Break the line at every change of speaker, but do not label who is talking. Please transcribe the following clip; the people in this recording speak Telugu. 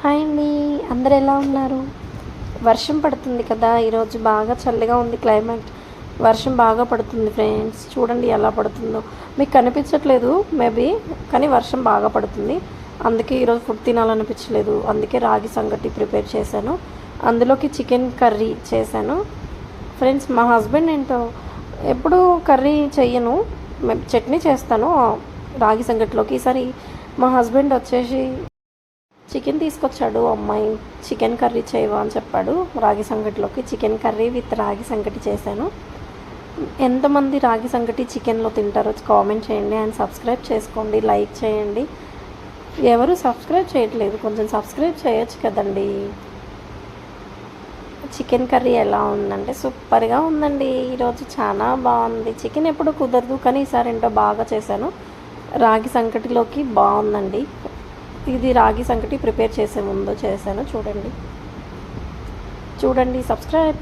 హాయ్ అండి, అందరు ఎలా ఉన్నారు? వర్షం పడుతుంది కదా, ఈరోజు బాగా చల్లగా ఉంది క్లైమేట్. వర్షం బాగా పడుతుంది ఫ్రెండ్స్, చూడండి ఎలా పడుతుందో. మీకు కనిపించట్లేదు మేబీ, కానీ వర్షం బాగా పడుతుంది. అందుకే ఈరోజు ఫుడ్ తినాలనిపించలేదు, అందుకే రాగి సంగటి ప్రిపేర్ చేశాను. అందులోకి చికెన్ కర్రీ చేశాను ఫ్రెండ్స్. మా హస్బెండ్ ఏంటో ఎప్పుడు కర్రీ చెయ్యను, చట్నీ చేస్తాను రాగి సంగటిలోకి. ఈసారి మా హస్బెండ్ వచ్చేసి చికెన్ తీసుకొచ్చాడు. అమ్మాయి చికెన్ కర్రీ చేయవా అని చెప్పాడు. రాగి సంగటిలోకి చికెన్ కర్రీ విత్ రాగి సంగటి చేశాను. ఎంతమంది రాగి సంగటి చికెన్లో తింటారో కామెంట్ చేయండి అండ్ సబ్స్క్రైబ్ చేసుకోండి, లైక్ చేయండి. ఎవరు సబ్స్క్రైబ్ చేయట్లేదు, కొంచెం సబ్స్క్రైబ్ చేయొచ్చు కదండి. చికెన్ కర్రీ ఎలా ఉందంటే సూపర్గా ఉందండి. ఈరోజు చాలా బాగుంది. చికెన్ ఎప్పుడు కుదరదు, కానీ ఈసారి ఏంటో బాగా చేశాను. రాగి సంగటిలోకి బాగుందండి. ఇది రాగి సంగటి ప్రిపేర్ చేసే ముందు చేశాను. చూడండి సబ్స్క్రైబ్.